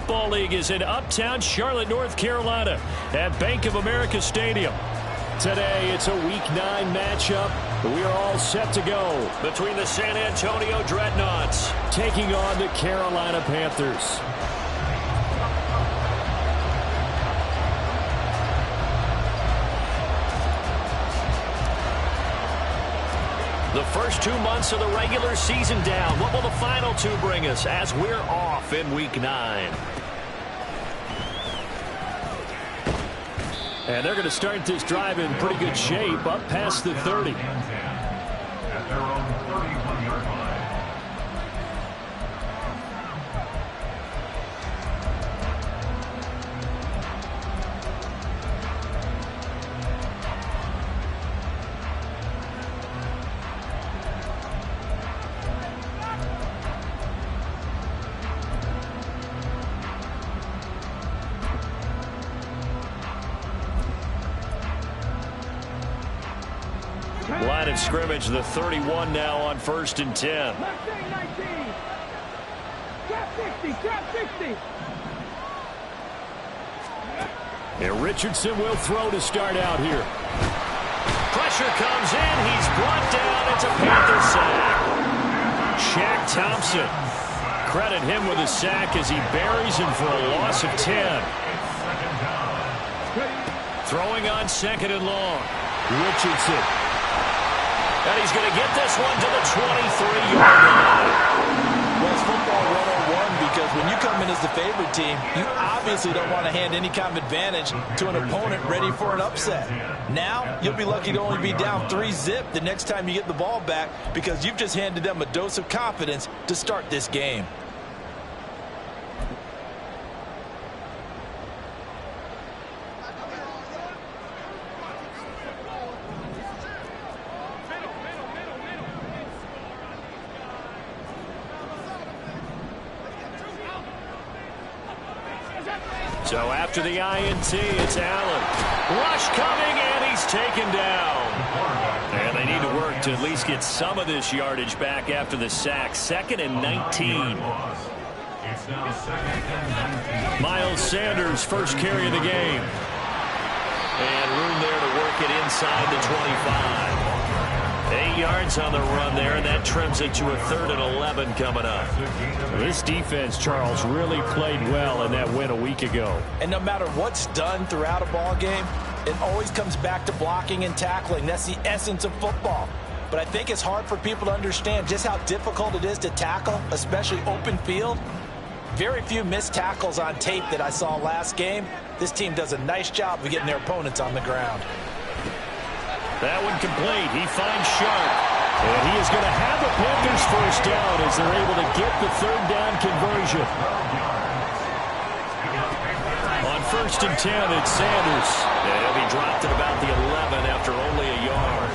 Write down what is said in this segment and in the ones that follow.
Football League is in uptown Charlotte, North Carolina at Bank of America Stadium. Today, it's a Week 9 matchup. We are all set to go between the San Antonio Dreadnoughts taking on the Carolina Panthers. The first 2 months of the regular season down. What will the final 2 bring us as we're off in Week 9? And they're going to start this drive in pretty good shape, up past the 30. At their own 31-yard line. Line of scrimmage, the 31 now on 1st and 10. And Richardson will throw to start out here. Pressure comes in. He's brought down. It's a Panther sack. Shaq Thompson. Credit him with a sack as he buries him for a loss of 10. Throwing on 2nd and long. Richardson. And he's going to get this one to the 23-yard line. Well, it's football 101 because when you come in as the favorite team, you obviously don't want to hand any kind of advantage to an opponent ready for an upset. Now, you'll be lucky to only be down 3-zip the next time you get the ball back because you've just handed them a dose of confidence to start this game. So after the INT, it's Allen. Rush coming, and he's taken down. And they need to work to at least get some of this yardage back after the sack. 2nd and 19. It's now 2nd and 19. Miles Sanders, first carry of the game. And room there to work it inside the 25. 8 yards on the run there, and that trims it to a 3rd and 11 coming up. This defense, Charles, really played well in that win a week ago. And no matter what's done throughout a ball game, it always comes back to blocking and tackling. That's the essence of football. But I think it's hard for people to understand just how difficult it is to tackle, especially open field. Very few missed tackles on tape that I saw last game. This team does a nice job of getting their opponents on the ground. That one complete. He finds Sharp. And he is going to have the Panthers first down as they're able to get the 3rd down conversion. On 1st and 10, it's Sanders. And he'll be dropped at about the 11 after only a yard.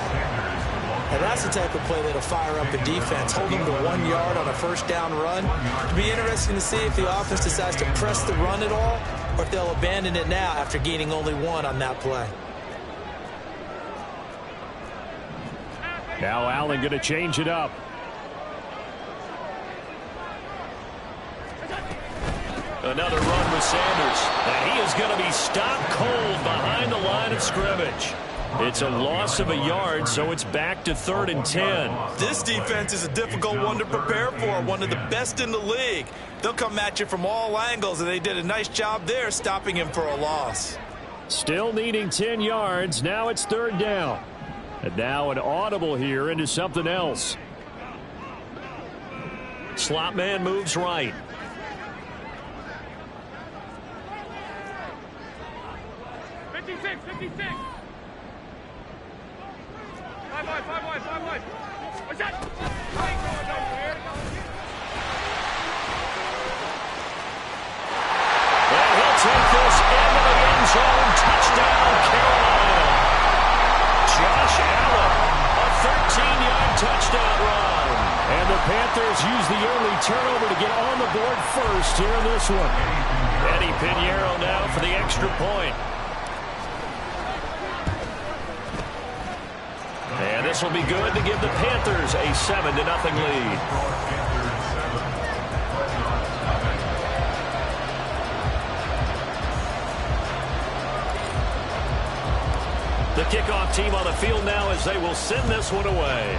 And that's the type of play that'll fire up a defense, hold them to 1 yard on a 1st down run. It'll be interesting to see if the offense decides to press the run at all or if they'll abandon it now after gaining only 1 on that play. Now Allen going to change it up. Another run with Sanders. And he is going to be stopped cold behind the line of scrimmage. It's a loss of a yard, so it's back to 3rd and 10. This defense is a difficult one to prepare for, one of the best in the league. They'll come at you from all angles, and they did a nice job there stopping him for a loss. Still needing 10 yards. Now it's 3rd down. And now an audible here into something else. Slot man moves right. And he'll take this into the end zone. Touchdown, Carolina. Josh Allen, a 13-yard touchdown run. And the Panthers use the early turnover to get on the board first here in this one. Eddie Pinheiro now for the extra point. And this will be good to give the Panthers a 7-0 lead. kickoff team on the field now as they will send this one away.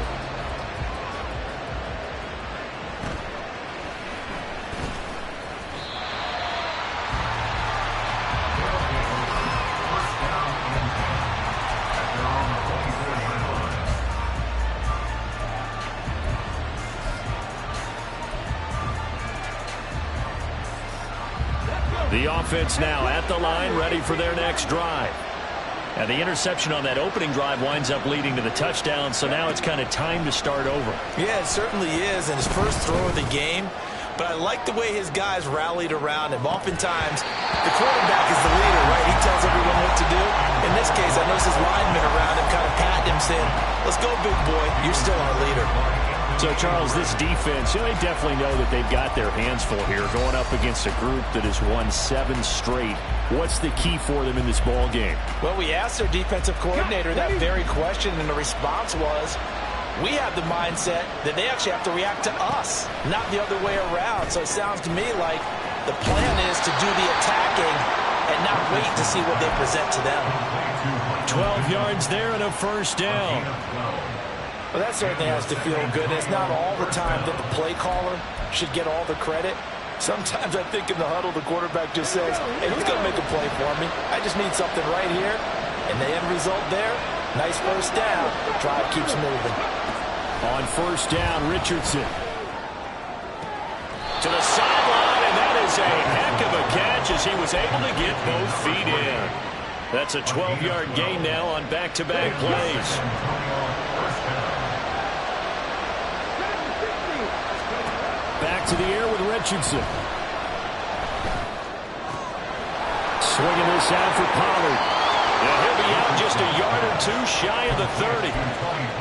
The offense now at the line, ready for their next drive. And the interception on that opening drive winds up leading to the touchdown, so now it's kind of time to start over. Yeah, it certainly is, and his first throw of the game. But I like the way his guys rallied around him. Oftentimes, the quarterback is the leader, right? He tells everyone what to do. In this case, I noticed his linemen around him kind of patting him, saying, let's go, big boy. You're still our leader. So, Charles, this defense, they definitely know that they've got their hands full here, going up against a group that has won 7 straight. What's the key for them in this ball game? Well, we asked their defensive coordinator that very question, and the response was, we have the mindset that they actually have to react to us, not the other way around. So it sounds to me like the plan is to do the attacking and not wait to see what they present to them. 12 yards there and a first down. Well, that certainly has to feel good. It's not all the time that the play caller should get all the credit. Sometimes I think in the huddle, the quarterback just says, hey, who's going to make a play for me? I just need something right here. And the end result there, nice first down. Drive keeps moving. On first down, Richardson. To the sideline, and that is a heck of a catch as he was able to get both feet in. That's a 12-yard gain now on back-to-back plays. Back to the air with Richardson. Swinging this out for Pollard. Yeah, he'll be out just a yard or two shy of the 30.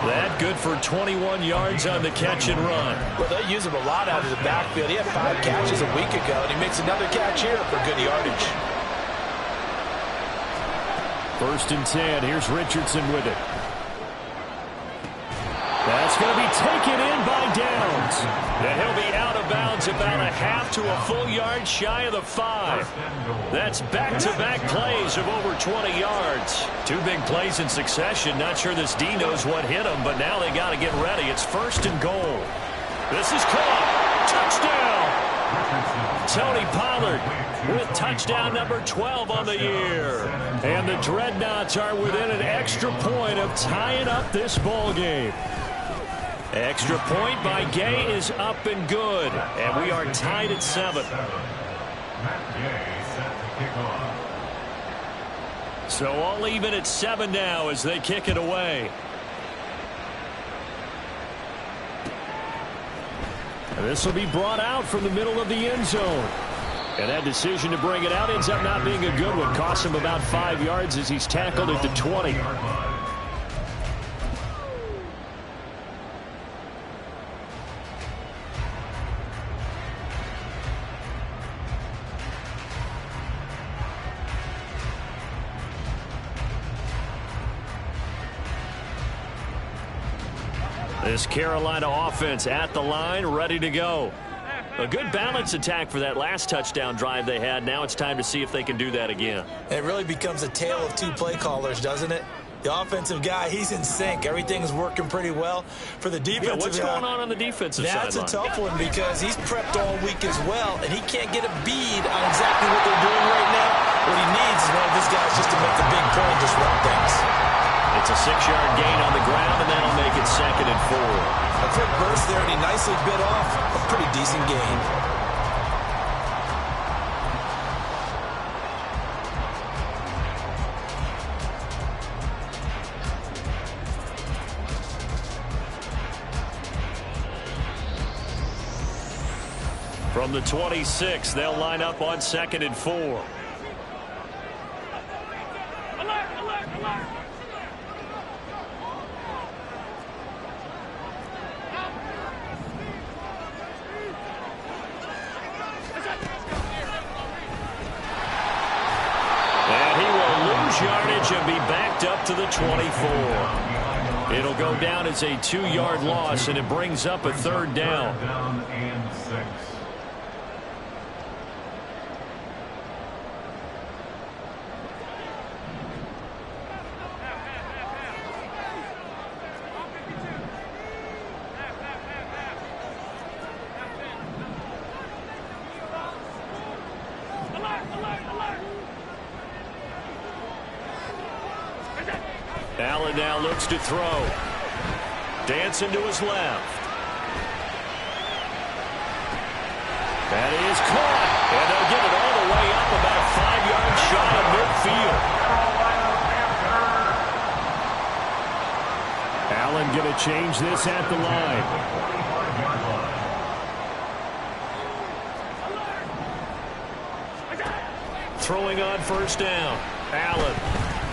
That good for 21 yards on the catch and run. Well, they use him a lot out of the backfield. He had 5 catches a week ago, and he makes another catch here for good yardage. First and 10. Here's Richardson with it. That's going to be taken in by Downs. And he'll be out of bounds about a half to a full yard shy of the 5. That's back-to-back plays of over 20 yards. 2 big plays in succession. Not sure this D knows what hit him, but now they got to get ready. It's first and goal. This is caught. Touchdown. Tony Pollard with touchdown number 12 on the year. And the Dreadnoughts are within an extra point of tying up this ball game. Extra point by Gay is up and good. And we are tied at 7. So all even at 7 now as they kick it away. And this will be brought out from the middle of the end zone. And that decision to bring it out ends up not being a good one. Costs him about 5 yards as he's tackled at the 20. This Carolina offense at the line, ready to go. A good balance attack for that last touchdown drive they had. Now it's time to see if they can do that again. It really becomes a tale of 2 play callers, doesn't it? The offensive guy, he's in sync. Everything's working pretty well. For the defensive what's going on the defensive side? That's a tough one because he's prepped all week as well, and he can't get a bead on exactly what they're doing right now. What he needs is one of his guys just to make the big play and disrupt things. It's a 6-yard gain on the ground, and that'll make it 2nd and 4. A quick burst there, and he nicely bit off a pretty decent gain. From the 26, they'll line up on 2nd and 4. Yardage and be backed up to the 24. It'll go down as a 2-yard loss, and it brings up a 3rd down. Allen now looks to throw. Dancing to his left. That is caught. And they'll get it all the way up about 5 yards shy of midfield. Allen going to change this at the line. Throwing on first down. Allen.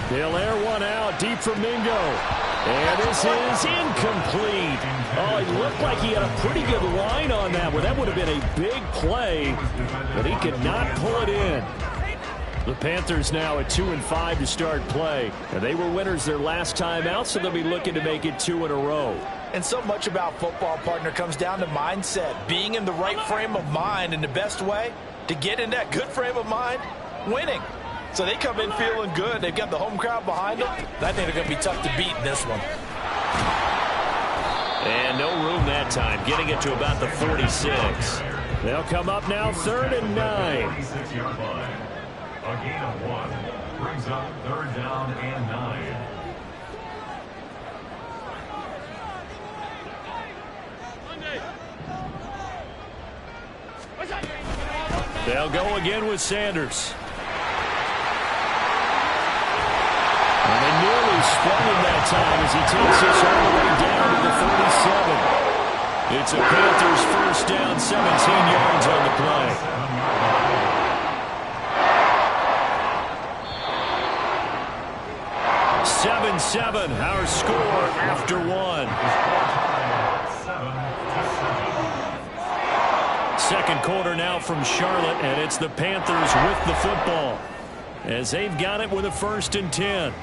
They'll air one out deep for Mingo. And this is incomplete. Oh, it looked like he had a pretty good line on that one. That would have been a big play, but he could not pull it in. The Panthers now at 2-5 to start play. And they were winners their last time out, so they'll be looking to make it 2 in a row. And so much about football, partner, comes down to mindset. Being in the right frame of mind, and the best way to get in that good frame of mind, winning. So they come in feeling good. They've got the home crowd behind them. I think they're going to be tough to beat in this one. And no room that time, getting it to about the 46. They'll come up now 3rd and 9. 46-yard line. A gain of 1 brings up 3rd down and 9. They'll go again with Sanders. And they nearly spun him that time as he takes us all the way down to the 37. It's a Panthers first down, 17 yards on the play. 7-7, our score after 1. Second quarter now from Charlotte, and it's the Panthers with the football as they've got it with a 1st and 10.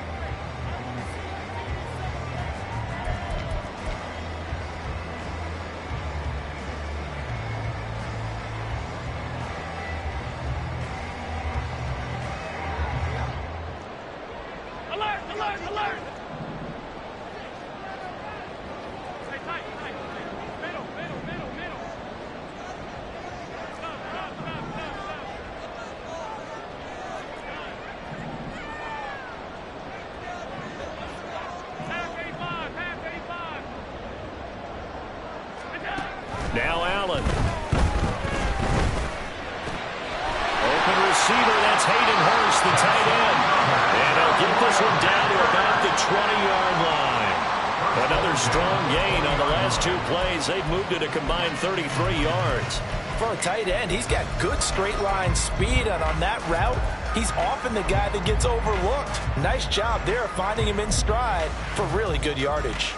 Now Allen. Open receiver, that's Hayden Hurst, the tight end. And he'll get this one down to about the 20-yard line. Another strong gain on the last 2 plays. They've moved it a combined 33 yards. For a tight end, he's got good straight line speed, and on that route, he's often the guy that gets overlooked. Nice job there of finding him in stride for really good yardage.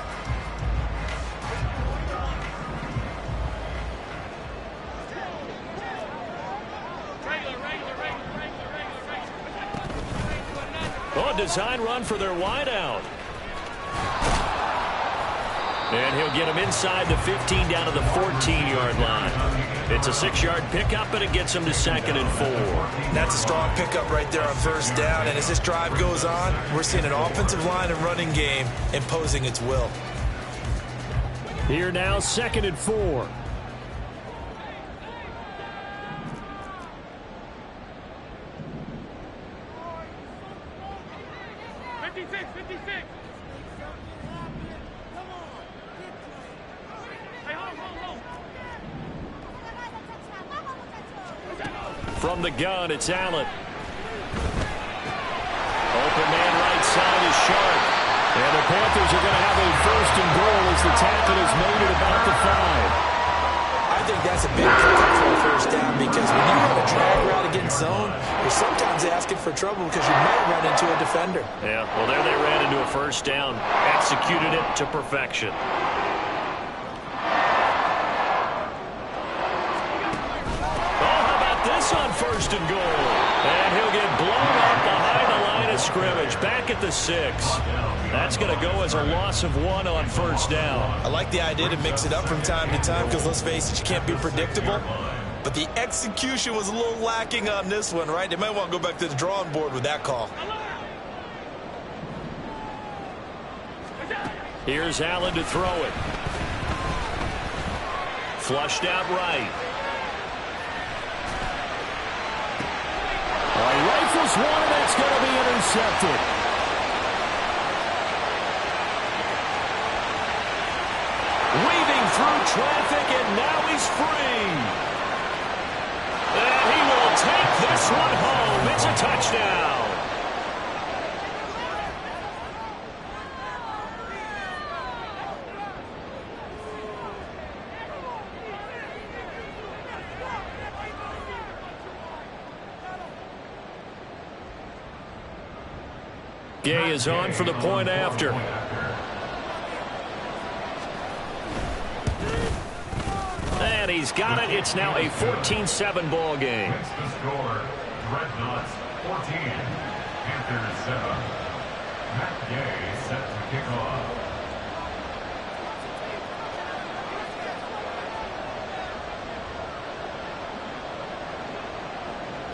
Design run for their wideout. And he'll get him inside the 15 down to the 14-yard line. It's a 6-yard pickup, and it gets him to 2nd and 4. That's a strong pickup right there on first down. And as this drive goes on, we're seeing an offensive line and running game imposing its will. Here now, 2nd and 4. From the gun, it's Allen. Open man right side is Sharp. And the Panthers are going to have a 1st and goal as the tackle is made at about the 5. I think that's a big pickup for a first down, because when you have a drag route against zone, you're sometimes asking for trouble because you might run into a defender. Yeah, well, there they ran into a first down. Executed it to perfection. On 1st and goal, and he'll get blown up behind the line of scrimmage, back at the 6. That's going to go as a loss of 1 on first down. I like the idea to mix it up from time to time, because let's face it, you can't be predictable. But the execution was a little lacking on this one, right? They might want to go back to the drawing board with that call. Here's Allen to throw it. Flushed out right. Rifles one, and that's going to be intercepted. traffic, and now he's free. And he will take this one home. It's a touchdown. Gay is on for the point after. And he's got it. It's now a 14-7 ball game. That's the score. Dreadnoughts 14, Panthers 7. Matt Gay set to kick off.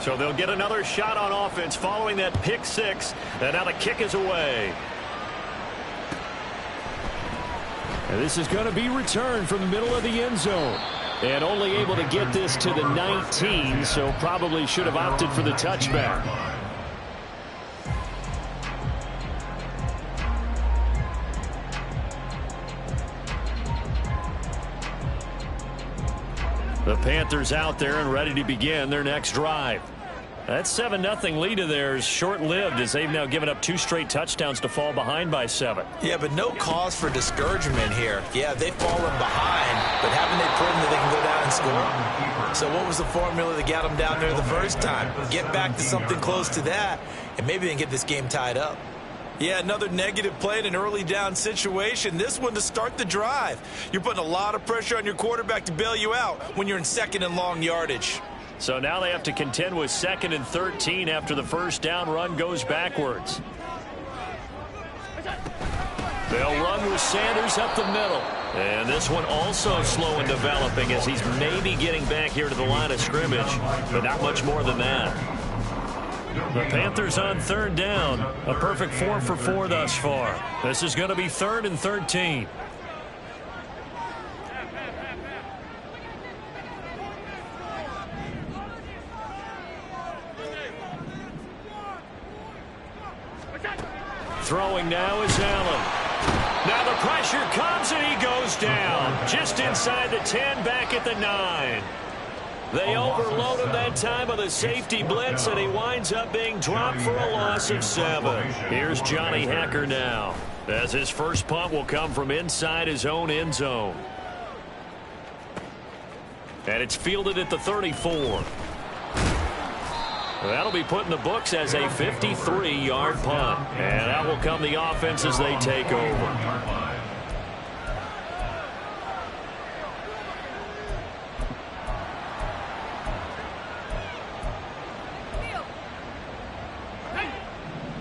So they'll get another shot on offense following that pick six. And now the kick is away. And this is going to be returned from the middle of the end zone. And only able to get this to the 19, so probably should have opted for the touchback. The Panthers out there and ready to begin their next drive. That 7-0 lead of theirs short-lived as they've now given up 2 straight touchdowns to fall behind by 7. Yeah, but no cause for discouragement here. Yeah, they've fallen behind, but haven't they proven that they can go down and score? So what was the formula that got them down there the first time? Get back to something close to that, and maybe they can get this game tied up. Yeah, another negative play in an early down situation. This one to start the drive. You're putting a lot of pressure on your quarterback to bail you out when you're in second and long yardage. So now they have to contend with 2nd and 13 after the first down run goes backwards. They'll run with Sanders up the middle. And this one also slow in developing as he's maybe getting back here to the line of scrimmage, but not much more than that. The Panthers on 3rd down. A perfect 4 for 4 thus far. This is going to be 3rd and 13. Throwing now is Allen. Now the pressure comes and he goes down. Just inside the 10, back at the 9. They overload him that time with a safety blitz, and he winds up being dropped for a loss of 7. Here's Johnny Hecker now, as his first punt will come from inside his own end zone. And it's fielded at the 34. That'll be put in the books as a 53-yard punt. And out will come the offense as they take over.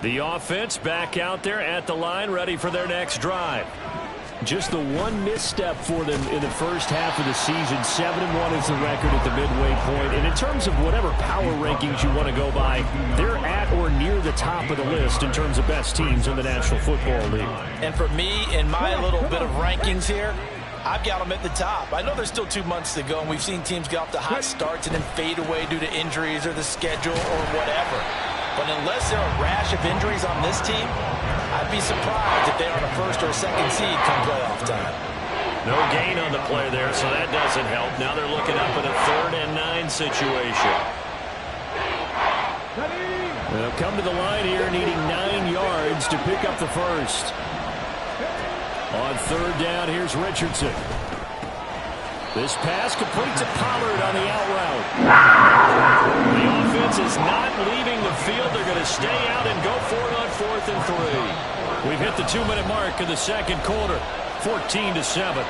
The offense back out there at the line, ready for their next drive. Just the one misstep for them in the first half of the season. 7-1 is the record at the midway point. And in terms of whatever power rankings you want to go by, they're at or near the top of the list in terms of best teams in the National Football League. And for me, in my little bit of rankings here, I've got them at the top. I know there's still 2 months to go, and we've seen teams get off to hot starts and then fade away due to injuries or the schedule or whatever. But unless there are a rash of injuries on this team, I'd be surprised if they're on a first or second seed come playoff time. No gain on the play there, so that doesn't help. Now they're looking up in a 3rd and 9 situation. They'll come to the line here needing 9 yards to pick up the first. On 3rd down, here's Richardson. This pass complete to Pollard on the out route. The offense is not leaving the field. They're going to stay out and go for it on 4th and 3. We've hit the 2-minute mark in the second quarter. 14-7.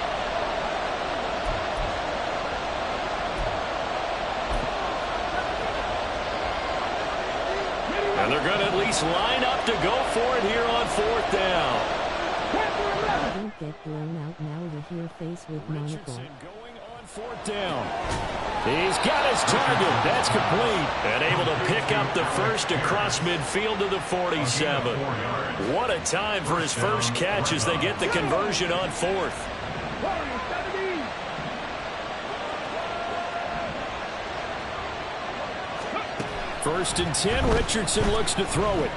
And they're going to at least line up to go for it here on 4th down. Don't get blown out now with your face with monocle. Going on 4th down. He's got his target. That's complete. And able to pick up the first across midfield to the 47. What a time for his first catch as they get the conversion on 4th. First and 10. Richardson looks to throw it.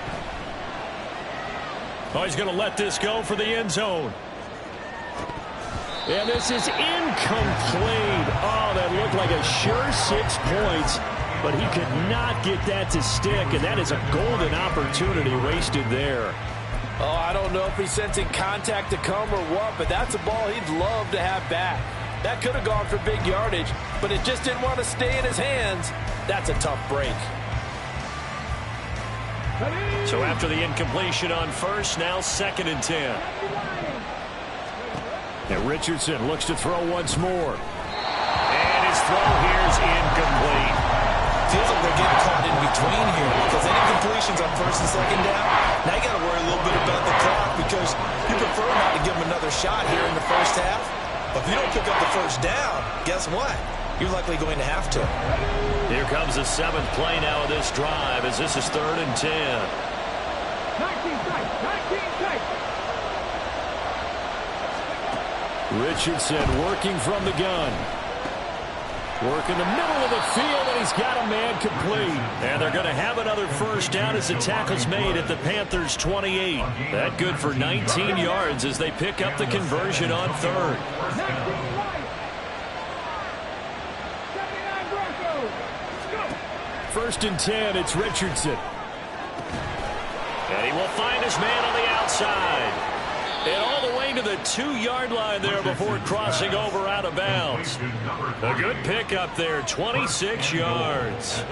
Oh, he's going to let this go for the end zone. And this is incomplete. Oh, that looked like a sure 6 points, but he could not get that to stick, and that is a golden opportunity wasted there. Oh, I don't know if he's sensing contact to come or what, but that's a ball he'd love to have back. That could have gone for big yardage, but it just didn't want to stay in his hands. That's a tough break. So after the incompletion on first, now 2nd and 10. And Richardson looks to throw once more. And his throw here is incomplete. Feels like they're getting caught in between here because any completions on 1st and 2nd down, now you got to worry a little bit about the clock because you prefer not to give them another shot here in the first half. But if you don't pick up the 1st down, guess what? You're likely going to have to. Here comes the 7th play now of this drive as this is 3rd and 10. 19 tight. Richardson working from the gun. Working the middle of the field, and he's got a man complete. And they're going to have another 1st down as the tackle's made at the Panthers' 28. That good for 19 yards as they pick up the conversion on 3rd. 1st and 10, it's Richardson. And he will find his man on the outside. And all the way to the 2-yard line there before crossing over out of bounds. A good pickup there, 26 yards.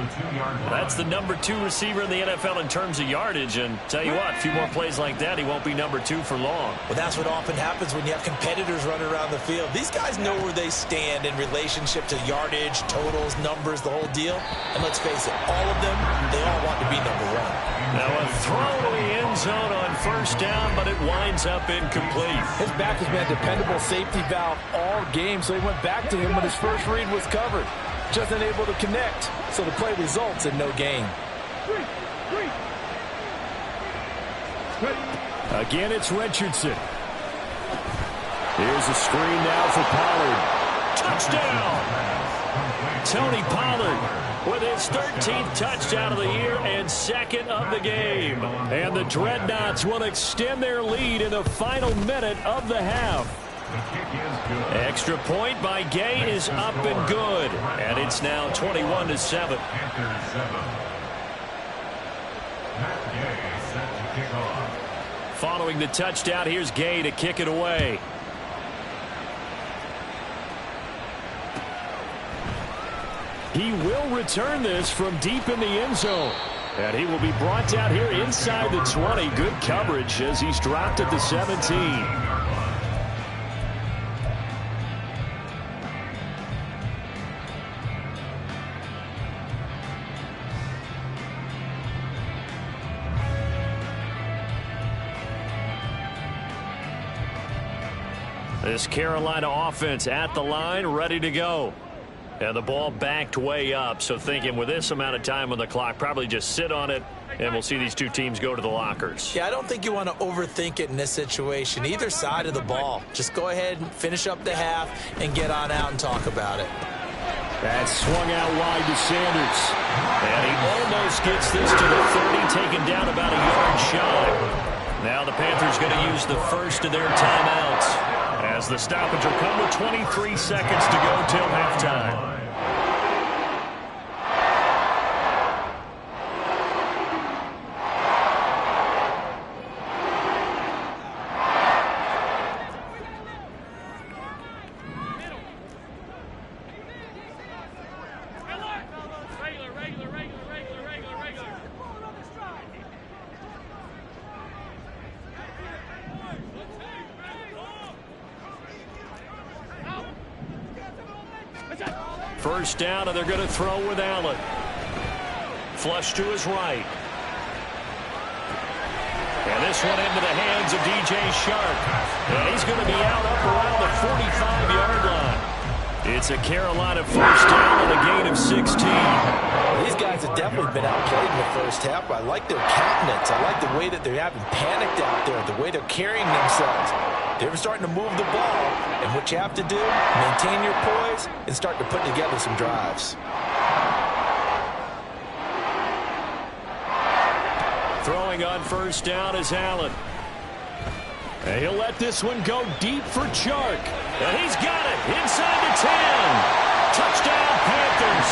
That's the number 2 receiver in the NFL in terms of yardage. And tell you what, a few more plays like that, he won't be number 2 for long. Well, that's what often happens when you have competitors running around the field. These guys know where they stand in relationship to yardage, totals, numbers, the whole deal. And let's face it, all of them, they all want to be number 1. Now a throw to the end zone on 1st down, but it winds up incomplete. His back has been a dependable safety valve all game, so he went back to him when his first read was covered. Just unable to connect, so the play results in no gain. Again, it's Richardson. Here's a screen now for Pollard. Touchdown! Tony Pollard with his 13th touchdown of the year and 2nd of the game. And the Dreadnoughts will extend their lead in the final minute of the half. Extra point by Gay is up and good. And it's now 21-7. Following the touchdown, here's Gay to kick it away. He will return this from deep in the end zone. And he will be brought down here inside the 20. Good coverage as he's dropped at the 17. This Carolina offense at the line, ready to go. And the ball backed way up, so thinking with this amount of time on the clock, probably just sit on it, and we'll see these two teams go to the lockers. Yeah, I don't think you want to overthink it in this situation. Either side of the ball. Just go ahead and finish up the half and get on out and talk about it. That swung out wide to Sanders. And he almost gets this to the 30, taken down about a yard shy. Now the Panthers going to use the first of their timeouts as the stoppage will come with 23 seconds to go till halftime. First down, and they're going to throw with Allen. Flush to his right. And this one into the hands of DJ Shark. And he's going to be out up around the 45-yard line. It's a Carolina first down and a gain of 16. These guys have definitely been outplayed in the first half. I like their countenance. I like the way that they haven't panicked out there, the way they're carrying themselves. They're starting to move the ball, and what you have to do, maintain your poise and start to put together some drives. Throwing on first down is Allen. And he'll let this one go deep for Chark. And he's got it inside the 10. Touchdown, Panthers.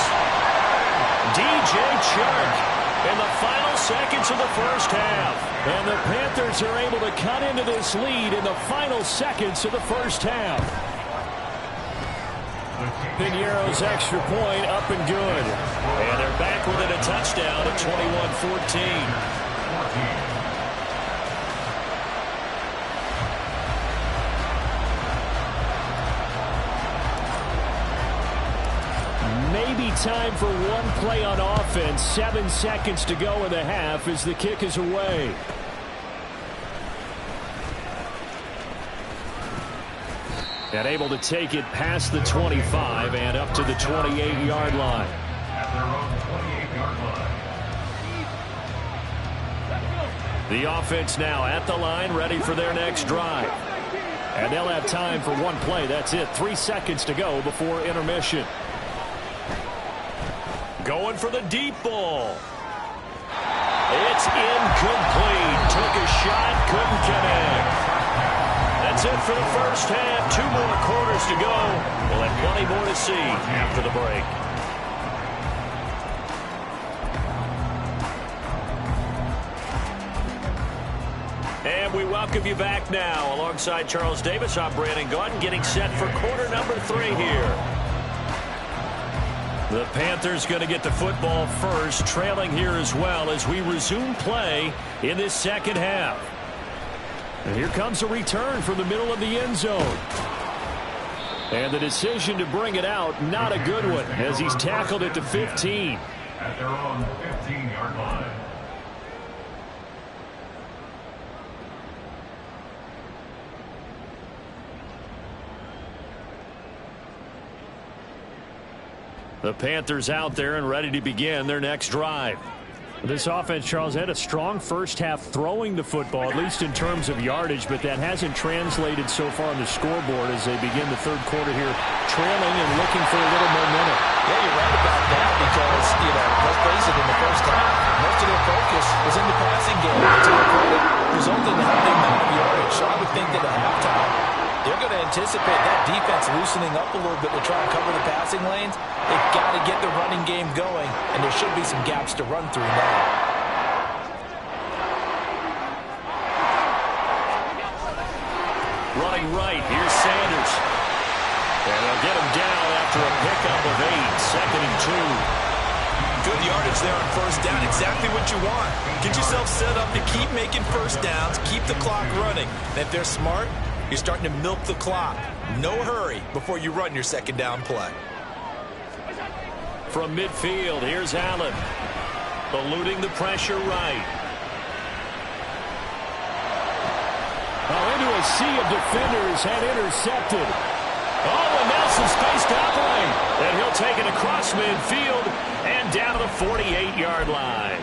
DJ Chark in the final seconds of the first half. And the Panthers are able to cut into this lead in the final seconds of the first half. Piñeiro's extra point up and good. And they're back within a touchdown at 21-14. Maybe time for one play on offense. 7 seconds to go in the half as the kick is away. And able to take it past the 25 and up to the 28-yard line. At their own 28-yard line. The offense now at the line, ready for their next drive. And they'll have time for one play. That's it. 3 seconds to go before intermission. Going for the deep ball. It's incomplete. Took a shot, couldn't connect. That's it for the first half. 2 more quarters to go. We'll have plenty more to see after the break. And we welcome you back now. Alongside Charles Davis, I'm Brandon Gaudin, getting set for quarter number 3 here. The Panthers going to get the football first, trailing here as well as we resume play in this second half. And here comes a return from the middle of the end zone. And the decision to bring it out, not a good one, as he's tackled at the 15. At their own 15-yard line. The Panthers out there and ready to begin their next drive. This offense, Charles, had a strong first half throwing the football, at least in terms of yardage, but that hasn't translated so far on the scoreboard as they begin the third quarter here, trailing and looking for a little momentum. Yeah, you're right about that because, let's face it, in the first half, most of their focus was in the passing game. To their credit, resulting in a healthy amount of yardage. So I would think that at halftime, they're going to anticipate that defense loosening up a little bit to try and cover the passing lanes. They've got to get the running game going, and there should be some gaps to run through now. Running right, here's Sanders. And they'll get him down after a pickup of 8, 2nd and 2. Good yardage there on first down, exactly what you want. Get yourself set up to keep making first downs, keep the clock running. And if they're smart, you're starting to milk the clock. No hurry before you run your second down play. From midfield, here's Allen. Eluding the pressure right. Into a sea of defenders and intercepted. Oh, and Nelson's spaced out lane. And he'll take it across midfield and down to the 48-yard line.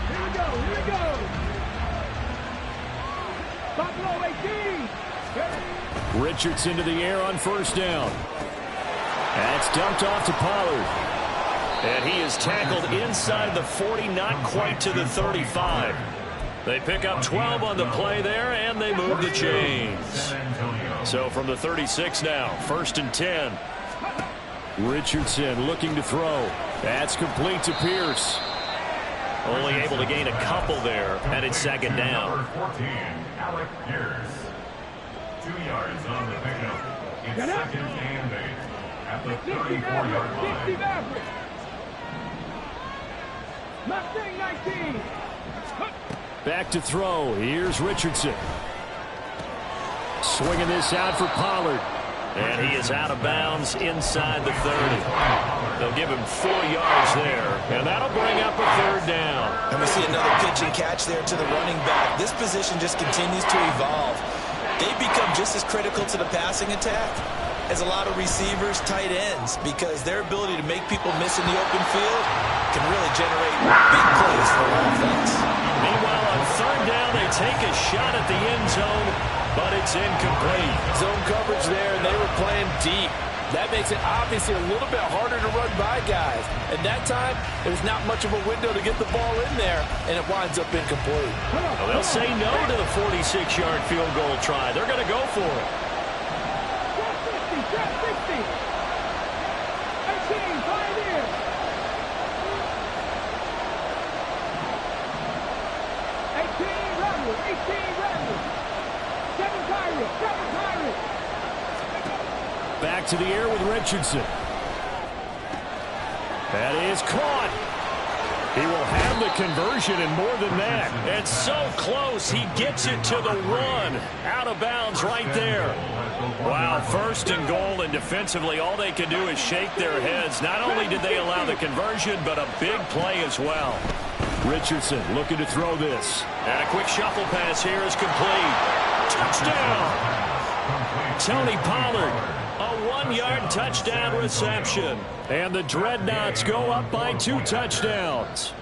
Here we go. Buffalo 18. Richardson to the air on first down. That's dumped off to Pollard. And he is tackled inside the 40, not quite to the 35. They pick up 12 on the play there, and they move the chains. So from the 36 now, 1st and 10. Richardson looking to throw. That's complete to Pierce. Only able to gain a couple there, and it's 2nd down. Number 14, Alec Pierce. 2 yards on the pickup. It's 2nd and 8 at the 34-yard line. Mustang 19. Back to throw. Here's Richardson. Swinging this out for Pollard. And he is out of bounds inside the 30. They'll give him 4 yards there, and that'll bring up a 3rd down. And we see another pitch and catch there to the running back. This position just continues to evolve. They've become just as critical to the passing attack as a lot of receivers, tight ends, because their ability to make people miss in the open field can really generate big plays for an offense. Meanwhile, on 3rd down, they take a shot at the end zone, but it's incomplete. Zone coverage there, and they were playing deep. That makes it obviously a little bit harder to run by guys. And that time, there's not much of a window to get the ball in there, and it winds up incomplete. Well, they'll say no to the 46-yard field goal try. They're going to go for it. Drop 60. 18, Pioneers. 18, Rebels. 18, Rebels. 7 Pirates. 7 Pirates. Back to the air with Richardson. That is caught. He will have the conversion and more than that. And so close, he gets it to the 1. Out of bounds right there. Wow, 1st and goal, and defensively all they can do is shake their heads. Not only did they allow the conversion, but a big play as well. Richardson looking to throw this. And a quick shuffle pass here is complete. Touchdown! Tony Pollard. A 1-yard touchdown reception. And the Dreadnoughts go up by 2 touchdowns.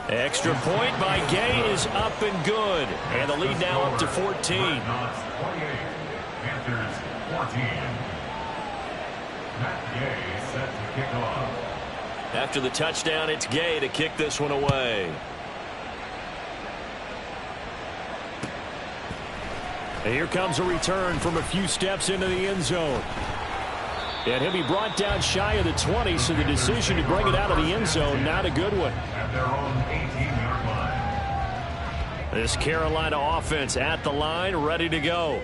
Extra point by Gay is up and good. And the lead now up to 14. Panthers 14. Matt Gay set to kick off. After the touchdown, it's Gay to kick this one away. And here comes a return from a few steps into the end zone. And he'll be brought down shy of the 20, so the decision to bring it out of the end zone, not a good one. At their own 18-yard line. This Carolina offense at the line, ready to go.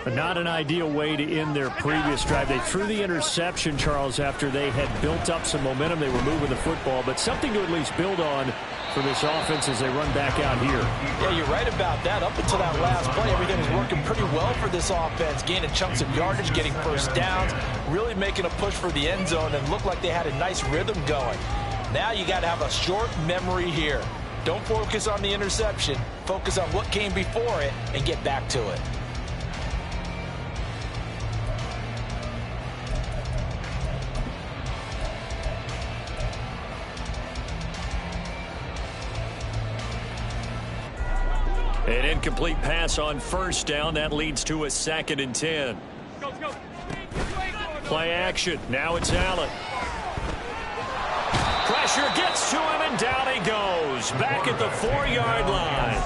Not an ideal way to end their previous drive. They threw the interception, Charles, after they had built up some momentum. They were moving the football, but something to at least build on for this offense as they run back out here. Yeah, you're right about that. Up until that last play, everything was working pretty well for this offense, gaining chunks of yardage, getting first downs, really making a push for the end zone, and looked like they had a nice rhythm going. Now you got to have a short memory here. Don't focus on the interception. Focus on what came before it and get back to it. An incomplete pass on 1st down. That leads to a 2nd and 10. Play action. Now it's Allen. Pressure gets to him, and down he goes. Back at the 4-yard line.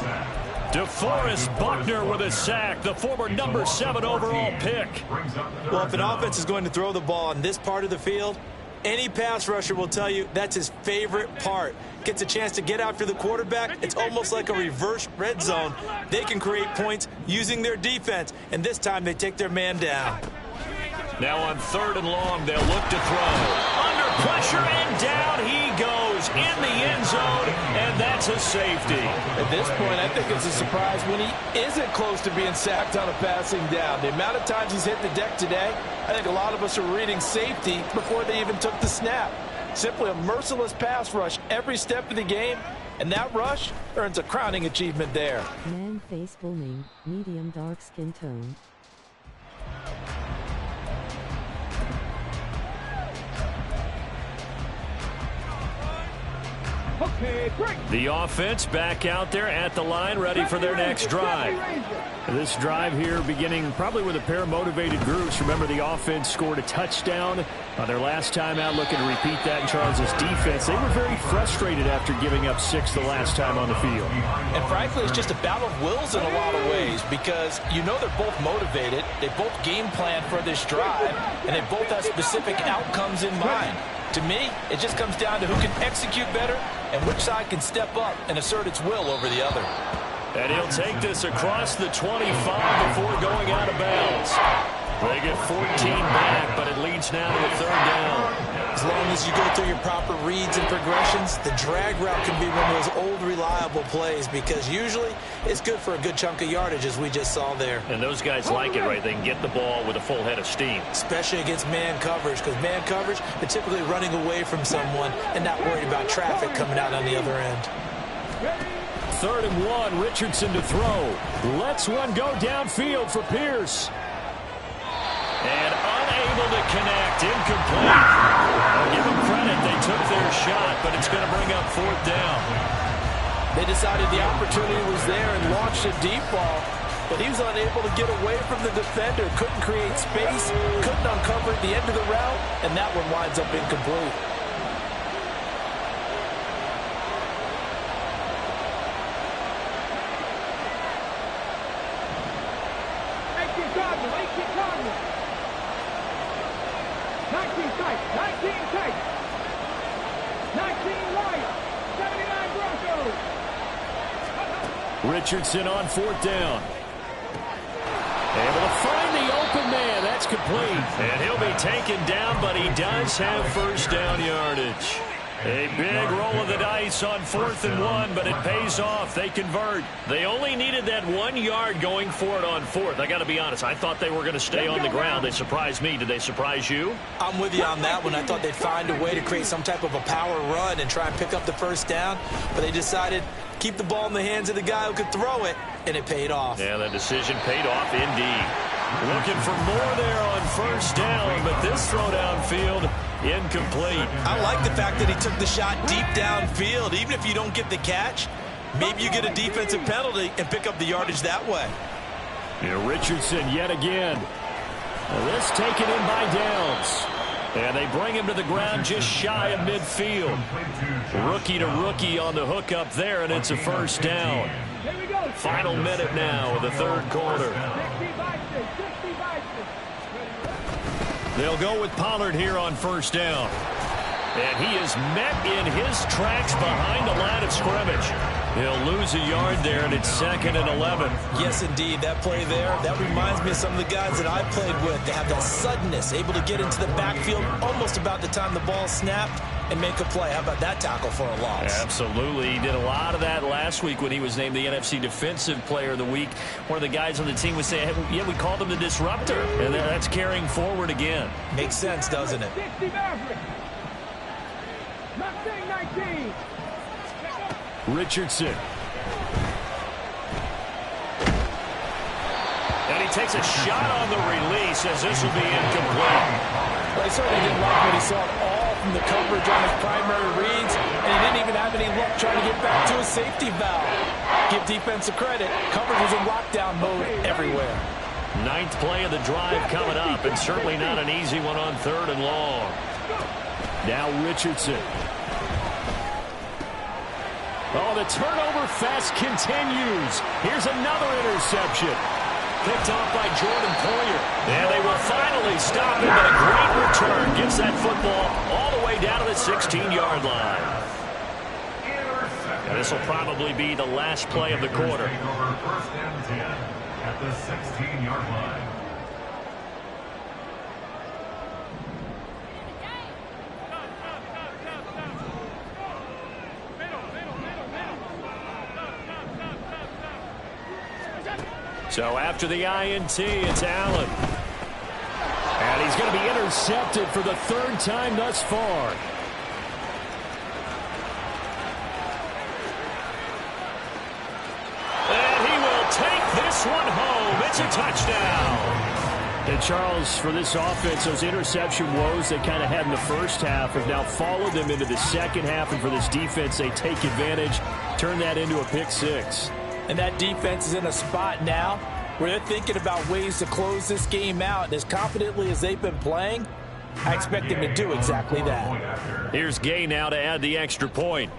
DeForest Buckner with a sack, the former number 7 overall pick. Well, if an offense is going to throw the ball on this part of the field, any pass rusher will tell you that's his favorite part. Gets a chance to get after the quarterback. It's almost like a reverse red zone. They can create points using their defense, and this time they take their man down. Now on 3rd and long, they'll look to throw. Under pressure, and down he goes in the end zone, and that's a safety. At this point, I think it's a surprise when he isn't close to being sacked on a passing down. The amount of times he's hit the deck today, I think a lot of us are reading safety before they even took the snap. Simply a merciless pass rush every step of the game, and that rush earns a crowning achievement there. Man face full name, medium dark skin tone. Okay, break. The offense back out there at the line, ready for their next drive. This drive here beginning probably with a pair of motivated groups. Remember, the offense scored a touchdown on their last time out, looking to repeat that in Charles's defense. They were very frustrated after giving up 6 the last time on the field. And frankly, it's just a battle of wills in a lot of ways, because you know they're both motivated, they both game plan for this drive, and they both have specific outcomes in mind. To me, it just comes down to who can execute better and which side can step up and assert its will over the other. And he'll take this across the 25 before going out of bounds. They get 14 back, but it leads now to a 3rd down. As long as you go through your proper reads and progressions, the drag route can be one of those old, reliable plays, because usually it's good for a good chunk of yardage, as we just saw there. And those guys like it, right? They can get the ball with a full head of steam. Especially against man coverage, because man coverage, they're typically running away from someone and not worried about traffic coming out on the other end. 3rd and 1, Richardson to throw. Lets one go downfield for Pierce. And unable to connect, incomplete. I'll give them credit, they took their shot, but it's going to bring up 4th down. They decided the opportunity was there and launched a deep ball. but he was unable to get away from the defender. Couldn't create space, couldn't uncover at the end of the route, and that one winds up incomplete. Richardson on 4th down. Able to find the open man. That's complete. And he'll be taken down, but he does have first down yardage. A big roll of the dice on 4th and 1, but it pays off. They convert. They only needed that 1 yard going for it on 4th. I got to be honest. I thought they were going to stay on the ground. They surprised me. Did they surprise you? I'm with you on that one. I thought they'd find a way to create some type of a power run and try and pick up the first down, but they decided keep the ball in the hands of the guy who could throw it, and it paid off. Yeah, the decision paid off indeed. Looking for more there on first down, but this throw downfield incomplete. I like the fact that he took the shot deep downfield. Even if you don't get the catch, maybe you get a defensive penalty and pick up the yardage that way. Richardson yet again. This taken in by Downs. And they bring him to the ground just shy of midfield. Rookie to rookie on the hook up there, and it's a first down. Final minute now of the third quarter. They'll go with Pollard here on first down. And he is met in his tracks behind the line of scrimmage. He'll lose a yard there, and it's 2nd and 11. Yes, indeed. That play there, that reminds me of some of the guys that I played with. They have that suddenness, able to get into the backfield almost about the time the ball snapped and make a play. How about that tackle for a loss? Absolutely. He did a lot of that last week when he was named the NFC Defensive Player of the Week. One of the guys on the team would say, hey, yeah, we called him the disruptor. And that's carrying forward again. Makes sense, doesn't it? Richardson. And he takes a shot on the release as this will be incomplete. Well, he certainly didn't like what he saw at all from the coverage on his primary reads, and he didn't even have any luck trying to get back to his safety valve. Give defensive credit. Coverage was in lockdown mode everywhere. 9th play of the drive coming up, and certainly not an easy one on 3rd and long. Now Richardson. Oh, the turnover fest continues. Here's another interception. Picked off by Jordan Poyer. And they will finally stop him, but a great return gets that football all the way down to the 16-yard line. And this will probably be the last play of the quarter. First and 10 at the 16-yard line. So after the INT, it's Allen. And he's going to be intercepted for the 3rd time thus far. And he will take this one home. It's a touchdown. And Charles, for this offense, those interception woes they kind of had in the first half have now followed them into the second half. And for this defense, they take advantage, turn that into a pick 6. And that defense is in a spot now where they're thinking about ways to close this game out. And as confidently as they've been playing, I expect them to do exactly that. Here's Gay now to add the extra point.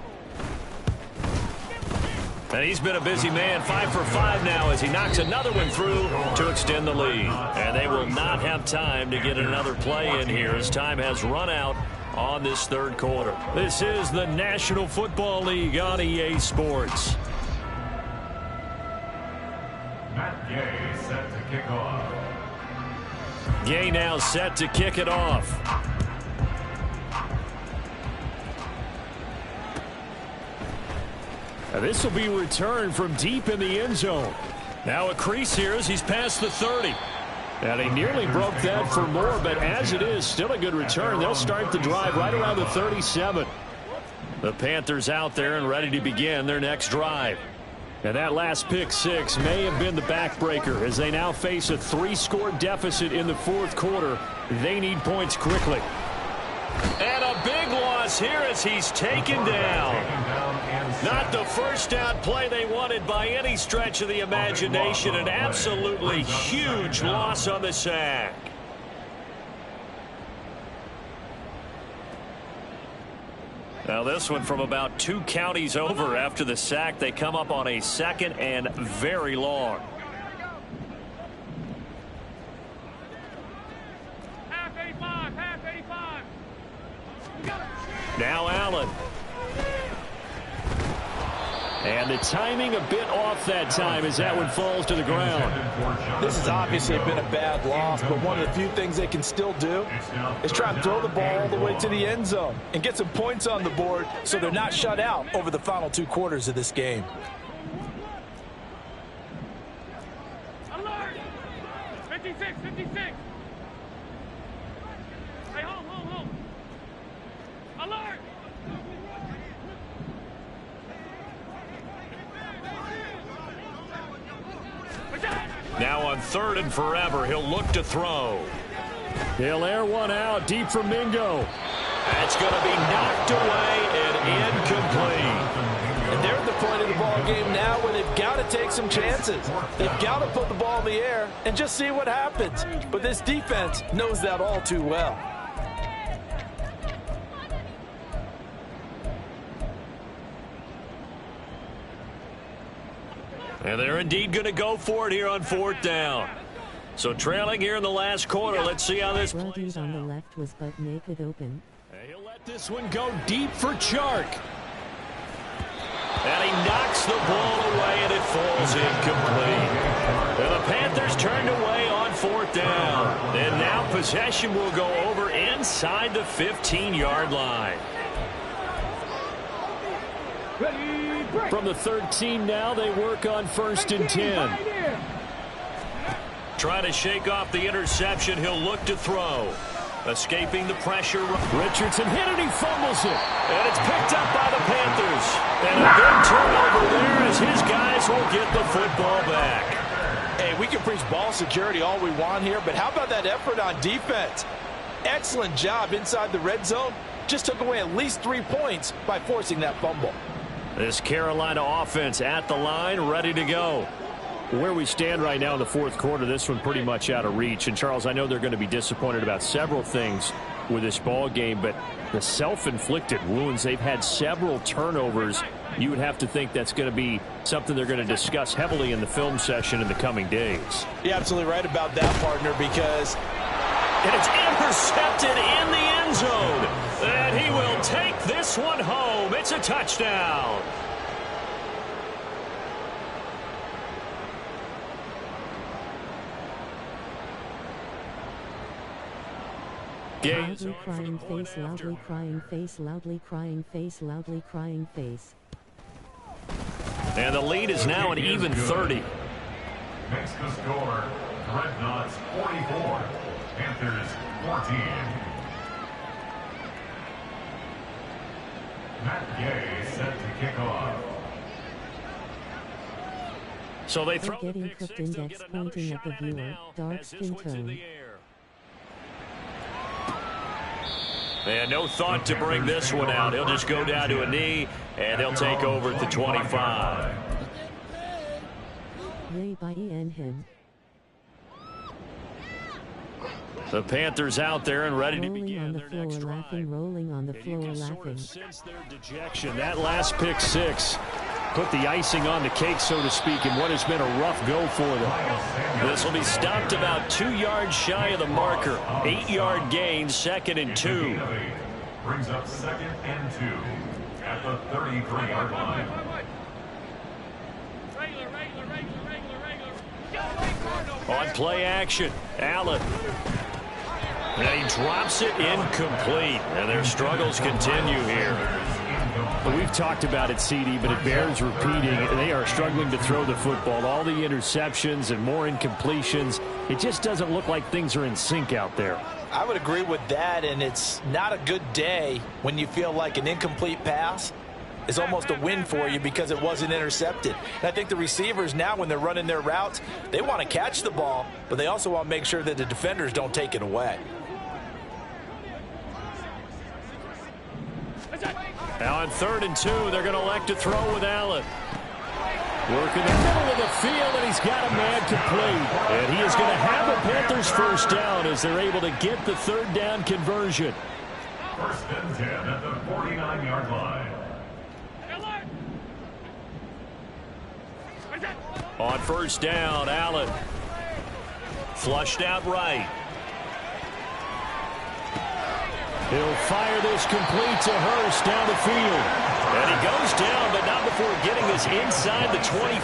And he's been a busy man, 5 for 5 now as he knocks another one through to extend the lead. And they will not have time to get another play in here as time has run out on this third quarter. This is the National Football League on EA Sports. Matt Gay set to kick off. Gay now set to kick it off. Now this will be returned from deep in the end zone. Now a crease here as he's past the 30. And he nearly broke that for more, but as it is, still a good return. They'll start the drive right around the 37. The Panthers out there and ready to begin their next drive. And that last pick 6 may have been the backbreaker as they now face a 3-score deficit in the fourth quarter. They need points quickly. And a big loss here as he's taken down. Not the first down play they wanted by any stretch of the imagination. An absolutely huge loss on the sack. Now this one from about 2 counties over after the sack. They come up on a 2nd and very long. Half 85, half 85. Now Allen. And the timing a bit off that time as that one falls to the ground. This has obviously been a bad loss, but one of the few things they can still do is try and throw the ball all the way to the end zone and get some points on the board so they're not shut out over the final 2 quarters of this game. Alert! 56, 56. Hey, hold. Alert! Now on 3rd and forever, he'll look to throw. He'll air one out deep for Mingo. That's going to be knocked away and incomplete. And they're at the point of the ball game now where they've got to take some chances. They've got to put the ball in the air and just see what happens. But this defense knows that all too well. And they're indeed going to go for it here on 4th down. So trailing here in the last quarter. Let's see how this plays on the out. left was butt naked open. And he'll let this one go deep for Chark. And he knocks the ball away, and it falls incomplete. And the Panthers turned away on 4th down. And now possession will go over inside the 15-yard line. Ready, break. From the 13 now, they work on 1st and 10. Trying to shake off the interception. He'll look to throw. Escaping the pressure. Richardson hit it. He fumbles it. And it's picked up by the Panthers. And a big turnover there as his guys will get the football back. Hey, we can preach ball security all we want here, but how about that effort on defense? Excellent job inside the red zone. Just took away at least 3 points by forcing that fumble. This Carolina offense at the line, ready to go. Where we stand right now in the 4th quarter, this one pretty much out of reach. And, Charles, I know they're going to be disappointed about several things with this ball game, but the self-inflicted wounds, they've had several turnovers. You would have to think that's going to be something they're going to discuss heavily in the film session in the coming days. You're absolutely right about that, partner, because... And it's intercepted in the end zone. And he will take this one home. It's a touchdown. Loudly crying face, loudly crying face, loudly crying face, loudly crying face. And the lead is now an even 30. Makes the score, Dreadnoughts 44, Panthers 14. Matt Gay set to kick off. So they throw the Getting pick cooked six. They'll index get another pointing at shot the at it viewer, now dark as this skin one's in tone. the air. And no thought to bring this one out. He'll just go down to a knee, and they'll take over at the 25. Yay by Ian him. The Panthers out there and ready to Rolling begin on the their floor, next drive. laughing, rolling on the And you floor, can sort laughing. of sense their dejection. That last pick six put the icing on the cake, so to speak, in what has been a rough go for them. This will be stopped about 2 yards shy of the marker. 8-yard gain, 2nd and 2. Brings up 2nd and 2 at the 33-yard line. On play action, Allen. And he drops it incomplete. And their struggles continue here. We've talked about it, CD, but it bears repeating. They are struggling to throw the football. All the interceptions and more incompletions. It just doesn't look like things are in sync out there. I would agree with that, and it's not a good day when you feel like an incomplete pass is almost a win for you because it wasn't intercepted. And I think the receivers now, when they're running their routes, they want to catch the ball, but they also want to make sure that the defenders don't take it away. Now on 3rd and 2, they're going to elect to throw with Allen. Working the middle of the field, and he's got a man complete. And he is going to have the Panthers first down as they're able to get the 3rd down conversion. 1st and 10 at the 49-yard line. On 1st down, Allen. Flushed out right. He'll fire this complete to Hurst down the field. And he goes down, but not before getting this inside the 25.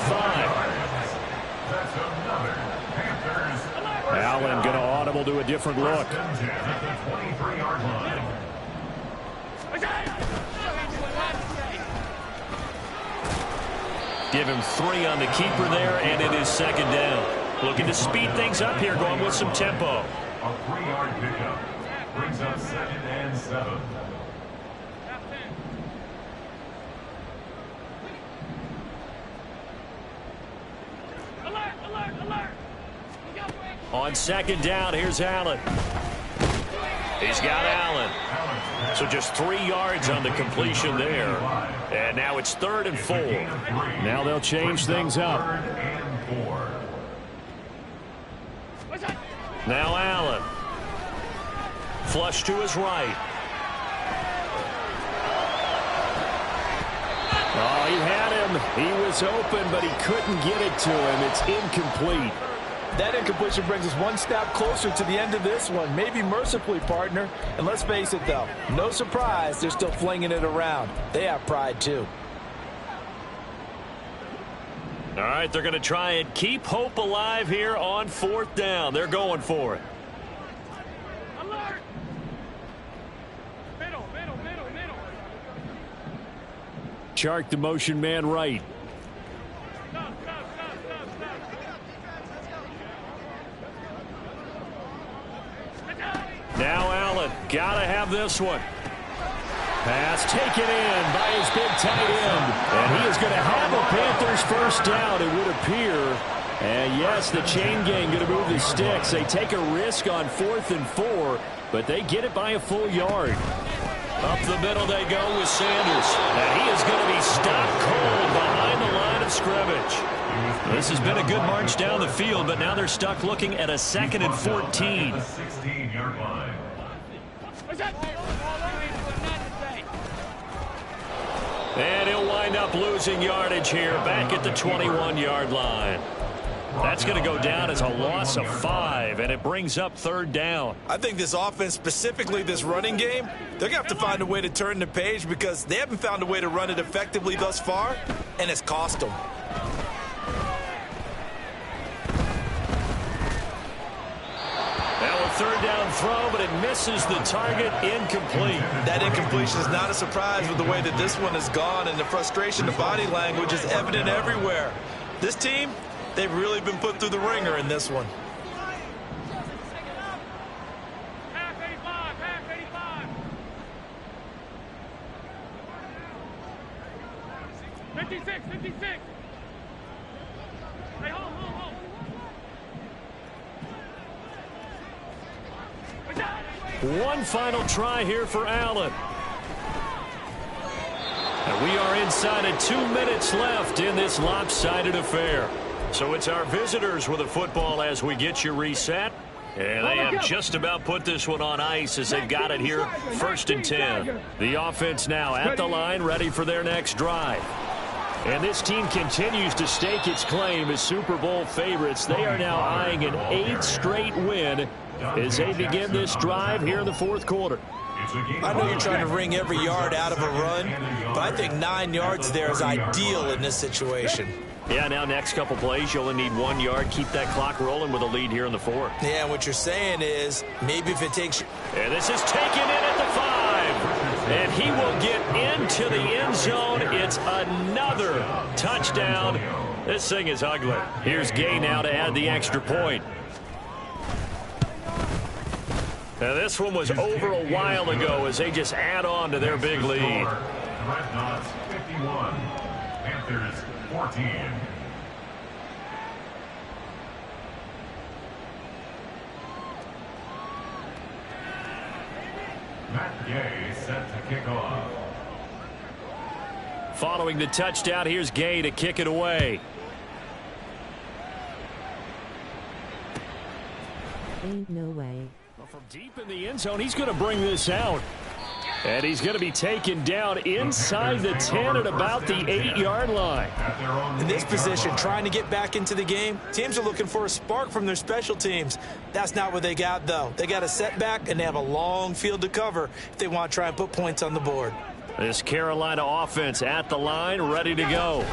That's another Panthers. Allen going to audible to a different look. 1st and 10 at the 23-yard line. Give him 3 on the keeper there, and it is 2nd down. Looking to speed things up here, going with some tempo. A 3-yard pickup brings up 2nd and 7. Alert, alert, alert. On 2nd down, here's Allen. He's got Allen. So just 3 yards on the completion there. And now it's 3rd and 4. Now they'll change things up. 3rd and 4. Now Allen. Flush to his right. Oh, he had him. He was open, but he couldn't get it to him. It's incomplete. That incompletion brings us one step closer to the end of this one. Maybe mercifully, partner. And let's face it, though, no surprise, they're still flinging it around. They have pride, too. All right, they're going to try and keep hope alive here on 4th down. They're going for it. Alert. Middle, middle, middle, middle. Chark the motion man right. Stop, stop, stop, stop, stop. Now Allen. Got to have this one. Pass taken in by his big tight end. And he is going to have a Panthers first down, it would appear. And yes, the chain gang going to move the sticks. They take a risk on 4th and 4, but they get it by a full yard. Up the middle they go with Sanders. And he is going to be stopped cold behind the line of scrimmage. This has been a good march down the field, but now they're stuck looking at a 2nd and 14. The 16-yard line. And he'll wind up losing yardage here back at the 21-yard line. That's going to go down as a loss of 5, and it brings up 3rd down. I think this offense, specifically this running game, they're going to have to find a way to turn the page because they haven't found a way to run it effectively thus far, and it's cost them. Now a 3rd down throw, but it misses the target, incomplete. That incompletion is not a surprise with the way that this one has gone, and the frustration, the body language is evident everywhere. This team, they've really been put through the ringer in this one. Half 85, half 85. 56, 56. Hey, hold, hold, hold. One final try here for Allen. And we are inside of 2 minutes left in this lopsided affair. So it's our visitors with a football as we get you reset. And they have just about put this one on ice as they've got it here, 1st and 10. The offense now at the line, ready for their next drive. And this team continues to stake its claim as Super Bowl favorites. They are now eyeing an 8th straight win as they begin this drive here in the 4th quarter. I know you're trying to wring every yard out of a run, but I think 9 yards there is ideal in this situation. Yeah, now next couple plays, you only need 1 yard. Keep that clock rolling with a lead here in the 4th. Yeah, and what you're saying is maybe if it takes you... And this is taken in at the 5. And he will get into the end zone. It's another touchdown. This thing is ugly. Here's Gay now to add the extra point. Now this one was over a while ago as they just add on to their big lead. Dreadnoughts 51, Panthers 14. Matt Gay set to kick off. Following the touchdown, here's Gay to kick it away. Ain't no way. Well, from deep in the end zone, he's going to bring this out. And he's going to be taken down inside the 10 at about the 8-yard line. In this position, trying to get back into the game, teams are looking for a spark from their special teams. That's not what they got, though. They got a setback, and they have a long field to cover if they want to try and put points on the board. This Carolina offense at the line, ready to go.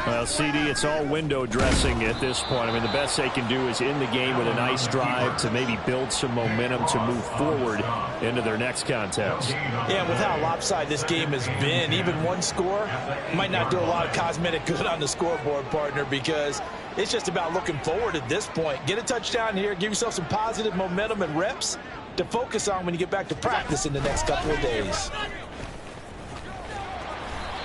Well, CD, it's all window dressing at this point. I mean, the best they can do is in the game with a nice drive to maybe build some momentum to move forward into their next contest. Yeah, with how lopsided this game has been, even one score might not do a lot of cosmetic good on the scoreboard, partner, because it's just about looking forward at this point. Get a touchdown here, give yourself some positive momentum and reps to focus on when you get back to practice in the next couple of days.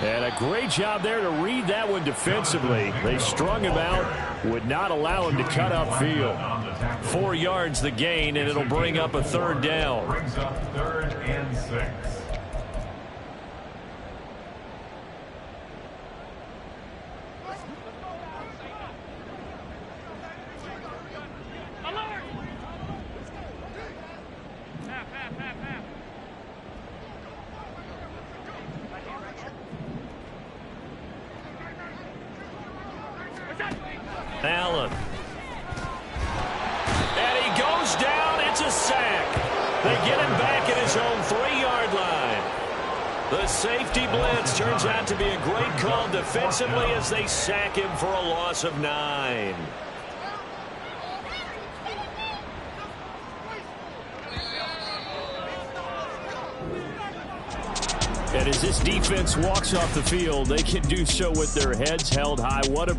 And a great job there to read that one defensively. They strung him out, would not allow him to cut upfield. 4 yards the gain, and it'll bring up a third down. Brings up 3rd and 6. Alert! Half. Allen. And he goes down. It's a sack. They get him back at his own 3-yard line. The safety blitz turns out to be a great call defensively as they sack him for a loss of 9. And as this defense walks off the field, they can do so with their heads held high. What a